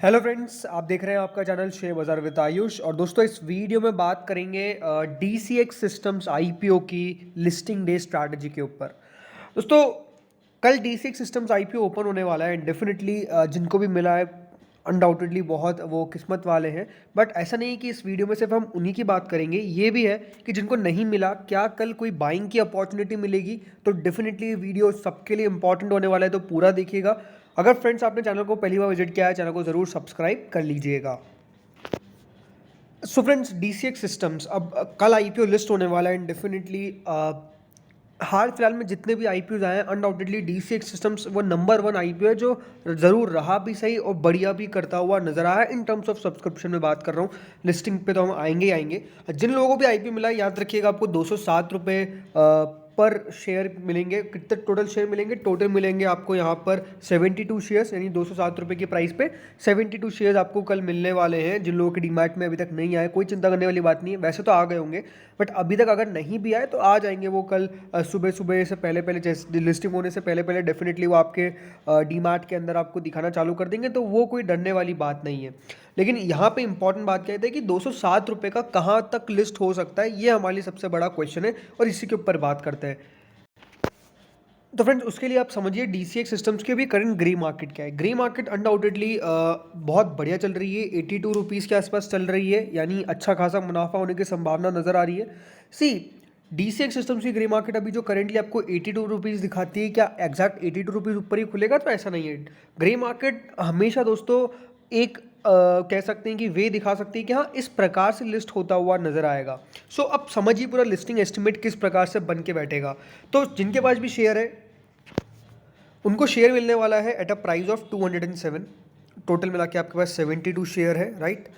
Hello friends, आप देख रहे हैं आपका चैनल शेयर बाजार विद आयुष। और दोस्तों, इस वीडियो में बात करेंगे डीसीएक्स सिस्टम्स आईपीओ की लिस्टिंग डे स्ट्रैटेजी के ऊपर। दोस्तों, कल डीसीएक्स सिस्टम्स आईपीओ ओपन होने वाला है। डेफिनेटली जिनको भी मिला है अनडाउटेडली बहुत वो किस्मत वाले हैं। बट ऐसा नहीं है कि इस वीडियो में सिर्फ हम उन्हीं की बात करेंगे, ये भी है कि जिनको नहीं मिला क्या कल कोई बाइंग की अपॉर्चुनिटी मिलेगी। तो डेफिनेटली वीडियो सबके लिए इंपॉर्टेंट होने वाला है, तो पूरा देखिएगा। अगर फ्रेंड्स आपने चैनल को पहली बार विजिट किया है, चैनल को ज़रूर सब्सक्राइब कर लीजिएगा। सो फ्रेंड्स, डीसीएक्स सिस्टम्स अब कल आईपीओ लिस्ट होने वाला है। एंड डेफिनेटली हाल फिलहाल में जितने भी आईपीओ आए हैं, अनडाउटेडली डीसीएक्स सिस्टम्स वो नंबर वन आईपीओ है, जो ज़रूर रहा भी सही और बढ़िया भी करता हुआ नजर आया है। इन टर्म्स ऑफ सब्सक्रिप्शन में बात कर रहा हूँ, लिस्टिंग पे तो हम आएंगे ही आएंगे। जिन लोगों को भी आईपीओ मिला है, याद रखिएगा आपको 207 रुपये पर शेयर मिलेंगे। कितने टोटल शेयर मिलेंगे? टोटल मिलेंगे आपको यहाँ पर 72 शेयर्स, यानी 207 रुपये की प्राइस पे 72 शेयर्स आपको कल मिलने वाले हैं। जिन लोगों के डीमैट में अभी तक नहीं आए, कोई चिंता करने वाली बात नहीं है। वैसे तो आ गए होंगे, बट अभी तक अगर नहीं भी आए तो आ जाएंगे वो कल सुबह सुबह से पहले पहले, जैसे लिस्टिंग होने से पहले पहले डेफिनेटली वो आपके डीमैट के अंदर आपको दिखाना चालू कर देंगे। तो वो कोई डरने वाली बात नहीं है। लेकिन यहाँ पे इंपॉर्टेंट बात क्या है कि 207 रुपये का कहाँ तक लिस्ट हो सकता है, ये हमारे लिए सबसे बड़ा क्वेश्चन है, और इसी के ऊपर बात करते हैं। तो फ्रेंड्स, उसके लिए आप समझिए डीसीएक्स सिस्टम्स की अभी करंट ग्रे मार्केट क्या है। ग्रे मार्केट अनडाउटेडली बहुत बढ़िया चल रही है, 82 रुपीज़ के आसपास चल रही है, यानी अच्छा खासा मुनाफा होने की संभावना नज़र आ रही है। सी, डीसीएक्स सिस्टम्स की ग्रे मार्केट अभी जो करेंटली आपको 82 रुपीज़ दिखाती है, क्या एग्जैक्ट 82 रुपीज़ ऊपर ही खुलेगा? तो ऐसा नहीं है। ग्रे मार्केट हमेशा दोस्तों एक कह सकते हैं कि वे दिखा सकती है कि हाँ, इस प्रकार से लिस्ट होता हुआ नजर आएगा। सो अब समझिए पूरा लिस्टिंग एस्टिमेट किस प्रकार से बन के बैठेगा। तो जिनके पास भी शेयर है, उनको शेयर मिलने वाला है at a price of 207। Total मिला के आपके पास 72 शेयर है, राइट।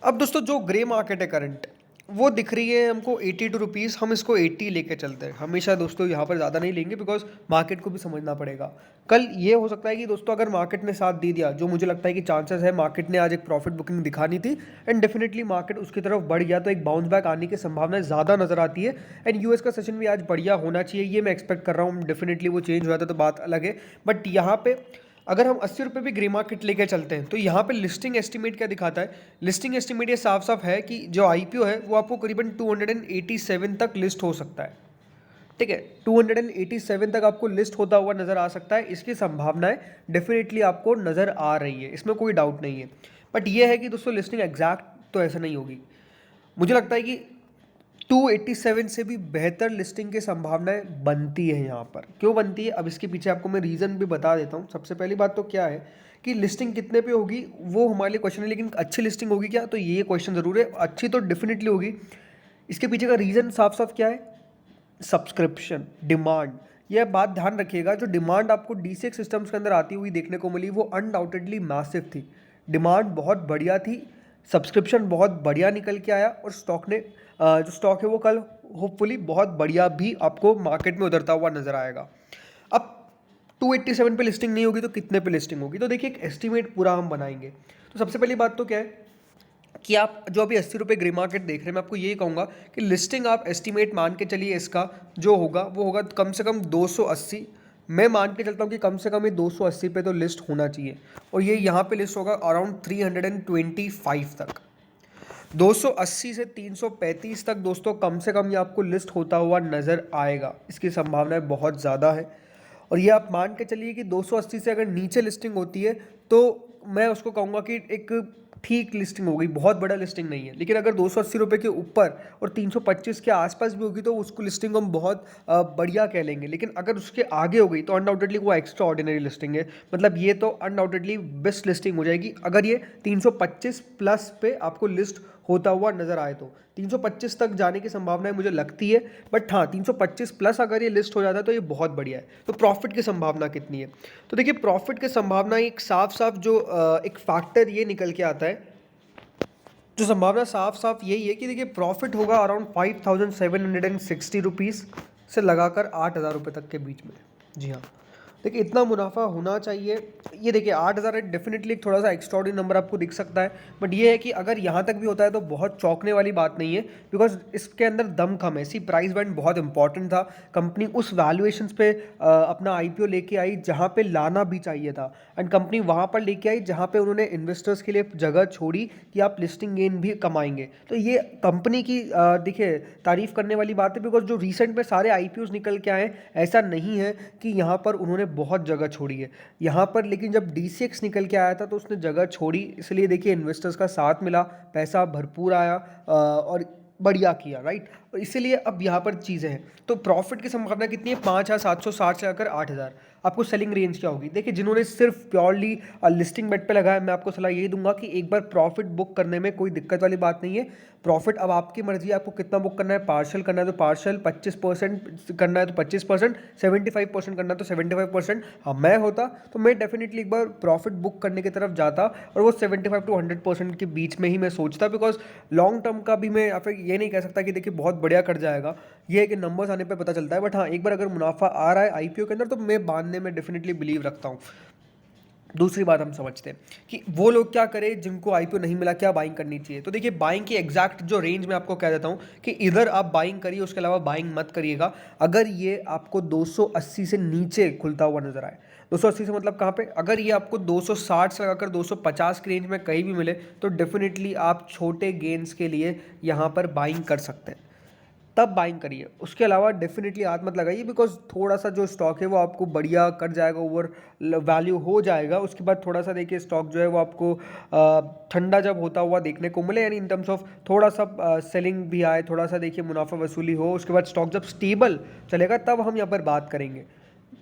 अब दोस्तों, जो ग्रे मार्केट है करंट, वो दिख रही है हमको 82 रुपीज़। हम इसको 80 लेके चलते हैं हमेशा दोस्तों, यहाँ पर ज़्यादा नहीं लेंगे, बिकॉज मार्केट को भी समझना पड़ेगा। कल ये हो सकता है कि दोस्तों अगर मार्केट ने साथ दे दिया, जो मुझे लगता है कि चांसेस है, मार्केट ने आज एक प्रॉफिट बुकिंग दिखानी थी एंड डेफिनेटली मार्केट उसकी तरफ बढ़ गया, तो एक बाउंस बैक आने की संभावना ज़्यादा नजर आती है। एंड यूएस का सेशन भी आज बढ़िया होना चाहिए, ये मैं एक्सपेक्ट कर रहा हूँ। डेफिनेटली वो चेंज हुआ था तो बात अलग है, बट यहाँ पे अगर हम 80 रुपये भी ग्रे मार्केट लेकर चलते हैं, तो यहाँ पे लिस्टिंग एस्टिमेट क्या दिखाता है? लिस्टिंग एस्टिमेट ये साफ साफ है कि जो आईपीओ है वो आपको करीबन 287 तक लिस्ट हो सकता है। ठीक है, 287 तक आपको लिस्ट होता हुआ नजर आ सकता है। इसकी संभावनाएं डेफिनेटली आपको नजर आ रही है, इसमें कोई डाउट नहीं है। बट ये है कि दोस्तों लिस्टिंग एग्जैक्ट तो ऐसा नहीं होगी। मुझे लगता है कि 287 से भी बेहतर लिस्टिंग की संभावनाएं बनती है। यहाँ पर क्यों बनती है, अब इसके पीछे आपको मैं रीज़न भी बता देता हूँ। सबसे पहली बात तो क्या है कि लिस्टिंग कितने पे होगी वो हमारे लिए क्वेश्चन है, लेकिन अच्छी लिस्टिंग होगी क्या, तो ये क्वेश्चन ज़रूर है। अच्छी तो डेफिनेटली होगी। इसके पीछे का रीज़न साफ साफ क्या है? Subscription demand. यह बात ध्यान रखिएगा, जो डिमांड आपको डीसीएक्स सिस्टम्स के अंदर आती हुई देखने को मिली, वो अनडाउटेडली मैसिव थी। डिमांड बहुत बढ़िया थी, सब्सक्रिप्शन बहुत बढ़िया निकल के आया, और स्टॉक ने जो स्टॉक है वो कल होपफुली बहुत बढ़िया भी आपको मार्केट में उतरता हुआ नजर आएगा। अब 287 पे लिस्टिंग नहीं होगी तो कितने पे लिस्टिंग होगी? तो देखिए, एक एस्टिमेट पूरा हम बनाएंगे। तो सबसे पहली बात तो क्या है कि आप जो अभी 80 रुपये ग्रे मार्केट देख रहे हैं, मैं आपको यही कहूँगा कि लिस्टिंग आप एस्टिमेट मान के चलिए, इसका जो होगा वो होगा कम से कम 280। मैं मान के चलता हूँ कि कम से कम ये 280 पे तो लिस्ट होना चाहिए, और ये यहाँ पे लिस्ट होगा अराउंड 325 तक। 280 से 335 तक दोस्तों कम से कम ये आपको लिस्ट होता हुआ नज़र आएगा। इसकी संभावनाएं बहुत ज़्यादा है। और ये आप मान के चलिए कि 280 से अगर नीचे लिस्टिंग होती है तो मैं उसको कहूँगा कि एक ठीक लिस्टिंग होगी, बहुत बड़ा लिस्टिंग नहीं है। लेकिन अगर 280 रुपये के ऊपर और 325 के आसपास भी होगी तो उसको लिस्टिंग हम बहुत बढ़िया कह लेंगे। लेकिन अगर उसके आगे हो गई तो अनडाउटेडली वो एक्स्ट्रा ऑर्डिनरी लिस्टिंग है। मतलब ये तो अनडाउटेडली बेस्ट लिस्टिंग हो जाएगी अगर ये 325 प्लस पे आपको लिस्ट होता हुआ नजर आए तो। 325 तक जाने की संभावना मुझे लगती है, बट हाँ, 325 प्लस अगर ये लिस्ट हो जाता है तो ये बहुत बढ़िया है। तो प्रॉफिट की संभावना कितनी है? तो देखिए, प्रॉफिट की संभावना एक साफ साफ जो एक फैक्टर ये निकल के आता है, जो संभावना साफ साफ यही है कि देखिए प्रॉफिट होगा अराउंड 5760 रुपीज़ से लगाकर 8000 रुपये तक के बीच में। जी हाँ, देखिए इतना मुनाफा होना चाहिए। ये देखिए 8,000 है, डेफिनेटली थोड़ा सा एक्स्ट्रॉर्डिनरी नंबर आपको दिख सकता है, बट ये है कि अगर यहाँ तक भी होता है तो बहुत चौंकने वाली बात नहीं है, बिकॉज इसके अंदर दम कम है। सी प्राइस बैंड बहुत इंपॉर्टेंट था। कंपनी उस वैल्यूएशंस पे अपना आईपीओ लेके आई जहाँ पे लाना भी चाहिए था, एंड कंपनी वहाँ पर लेके आई जहाँ पे उन्होंने इन्वेस्टर्स के लिए जगह छोड़ी कि आप लिस्टिंग गेन भी कमाएंगे। तो ये कंपनी की देखिए तारीफ करने वाली बात है, बिकॉज जो रिसेंट में सारे आईपीओज निकल के आए, ऐसा नहीं है कि यहाँ पर उन्होंने बहुत जगह छोड़ी है यहाँ पर। लेकिन जब डीसीएक्स निकल के आया था तो उसने जगह छोड़ी, इसलिए देखिए इन्वेस्टर्स का साथ मिला, पैसा भरपूर आया और बढ़िया किया, राइट। और इसीलिए अब यहाँ पर चीज़ें हैं। तो प्रॉफिट की संभावना कितनी है? 5,760 से आकर 8,000। आपको सेलिंग रेंज क्या होगी? देखिए जिन्होंने सिर्फ प्योरली लिस्टिंग बेट पे लगाया, मैं आपको सलाह यही दूंगा कि एक बार प्रॉफिट बुक करने में कोई दिक्कत वाली बात नहीं है। प्रॉफिट अब आपकी मर्जी है, आपको कितना बुक करना है। पार्शियल करना है तो पार्शियल, 25% करना है तो 25%, 75% करना है तो 75%। हाँ मैं होता तो मैं डेफिनेटली एक बार प्रॉफिट बुक करने की तरफ जाता, और वो 75 to 100% के बीच में ही मैं सोचता, बिकॉज लॉन्ग टर्म का भी मैं या फिर ये नहीं कह सकता कि देखिए बहुत बढ़िया कर जाएगा, ये है कि नंबर्स आने पे पता चलता है। बट हाँ एक बार अगर मुनाफा आ रहा है आईपीओ के अंदर तो मैं बांधने में डेफिनेटली बिलीव रखता हूँ। दूसरी बात हम समझते हैं कि वो लोग क्या करें जिनको आईपीओ नहीं मिला, क्या बाइंग करनी चाहिए। तो देखिए बाइंग की एग्जैक्ट जो रेंज मैं आपको कह देता हूँ कि इधर आप बाइंग करिए, उसके अलावा बाइंग मत करिएगा अगर ये आपको 280 से नीचे खुलता हुआ नजर आए। 280 से मतलब कहाँ पे? अगर ये आपको 260 से लगाकर 250 की रेंज में कहीं भी मिले तो डेफिनेटली आप छोटे गेंस के लिए यहाँ पर बाइंग कर सकते हैं, तब बाइंग करिए। उसके अलावा डेफिनेटली हाथ मत लगाइए, बिकॉज थोड़ा सा जो स्टॉक है वो आपको बढ़िया कर जाएगा, ओवर वैल्यू हो जाएगा। उसके बाद थोड़ा सा देखिए स्टॉक जो है वो आपको ठंडा जब होता हुआ देखने को मिले, यानी इन टर्म्स ऑफ थोड़ा सा सेलिंग भी आए, थोड़ा सा देखिए मुनाफा वसूली हो, उसके बाद स्टॉक जब स्टेबल चलेगा तब हम यहाँ पर बात करेंगे।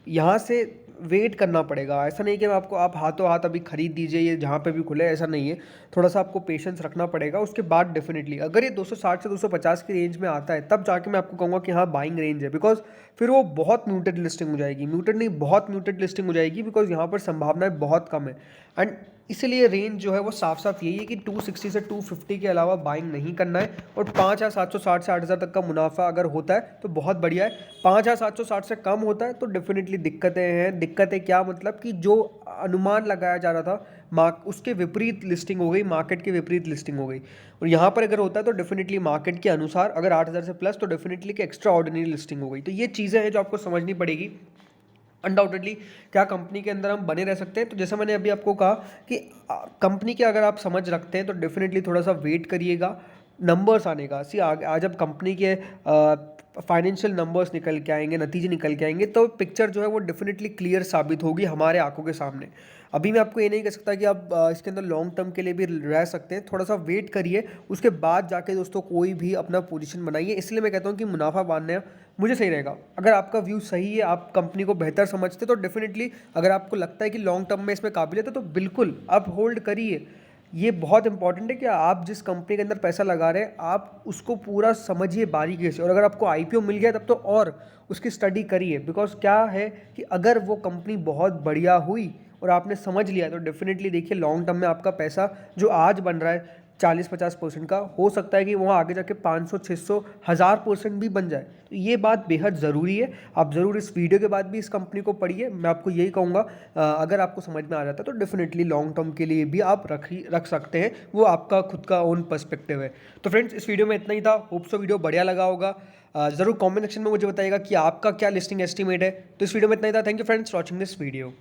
यहाँ से वेट करना पड़ेगा, ऐसा नहीं कि मैं आपको आप हाथों हाथ अभी खरीद दीजिए ये जहाँ पे भी खुले, ऐसा नहीं है। थोड़ा सा आपको पेशेंस रखना पड़ेगा। उसके बाद डेफिनेटली अगर ये 260 से 250 की रेंज में आता है तब जाके मैं आपको कहूँगा कि हाँ बाइंग रेंज है, बिकॉज फिर वो बहुत म्यूटेड लिस्टिंग हो जाएगी, म्यूटेड नहीं बहुत म्यूटेड लिस्टिंग हो जाएगी, बिकॉज यहाँ पर संभावनाएं बहुत कम है। एंड इसलिए रेंज जो है वो साफ साफ यही है कि 260 से 250 के अलावा बाइंग नहीं करना है। और 5,760 से 8,000 तक का मुनाफा अगर होता है तो बहुत बढ़िया है। 5,760 से कम होता है तो डेफिनेटली दिक्कतें हैं। दिक्कतें क्या? मतलब कि जो अनुमान लगाया जा रहा था उसके विपरीत लिस्टिंग हो गई, मार्केट के विपरीत लिस्टिंग हो गई। और यहाँ पर अगर होता है तो डेफिनेटली मार्केट के अनुसार अगर 8,000 से प्लस तो डेफिनेटली कि एक्स्ट्रा ऑर्डिनरी लिस्टिंग हो गई। तो ये चीज़ें हैं जो आपको समझनी पड़ेगी। अनडाउटेडली क्या कंपनी के अंदर हम बने रह सकते हैं? तो जैसा मैंने अभी आपको कहा कि कंपनी के अगर आप समझ रखते हैं तो डेफिनेटली थोड़ा सा वेट करिएगा नंबर्स आने का। सी आज अब कंपनी के फाइनेंशियल नंबर्स निकल के आएंगे, नतीजे निकल के आएंगे, तो पिक्चर जो है वो डेफिनेटली क्लियर साबित होगी हमारे आंखों के सामने। अभी मैं आपको ये नहीं कह सकता कि आप इसके अंदर लॉन्ग टर्म के लिए भी रह सकते हैं, थोड़ा सा वेट करिए, उसके बाद जाके दोस्तों कोई भी अपना पोजीशन बनाइए। इसलिए मैं कहता हूँ कि मुनाफा बांधना मुझे सही रहेगा। अगर आपका व्यू सही है, आप कंपनी को बेहतर समझते तो डेफिनेटली अगर आपको लगता है कि लॉन्ग टर्म में इसमें काबिलियत है तो बिल्कुल आप होल्ड करिए। ये बहुत इंपॉर्टेंट है कि आप जिस कंपनी के अंदर पैसा लगा रहे हैं आप उसको पूरा समझिए बारीकी से, और अगर आपको आईपीओ मिल गया तब तो और उसकी स्टडी करिए। बिकॉज क्या है कि अगर वो कंपनी बहुत बढ़िया हुई और आपने समझ लिया तो डेफिनेटली देखिए लॉन्ग टर्म में आपका पैसा जो आज बन रहा है 40-50% का, हो सकता है कि वहाँ आगे जाके 500, 600, 1000% भी बन जाए। तो ये बात बेहद ज़रूरी है। आप ज़रूर इस वीडियो के बाद भी इस कंपनी को पढ़िए। मैं आपको यही कहूँगा अगर आपको समझ में आ जाता है तो डेफिनेटली लॉन्ग टर्म के लिए भी आप रख सकते हैं, वो आपका खुद का ओन पर्सपेक्टिव है। तो फ्रेंड्स इस वीडियो में इतना ही था। होप सो वीडियो बढ़िया लगा होगा। ज़रूर कॉमेंट सेक्शन में मुझे बताइएगा कि आपका क्या लिस्टिंग एस्टिमेट है। तो इस वीडियो में इतना ही था। Thank you friends watching this video.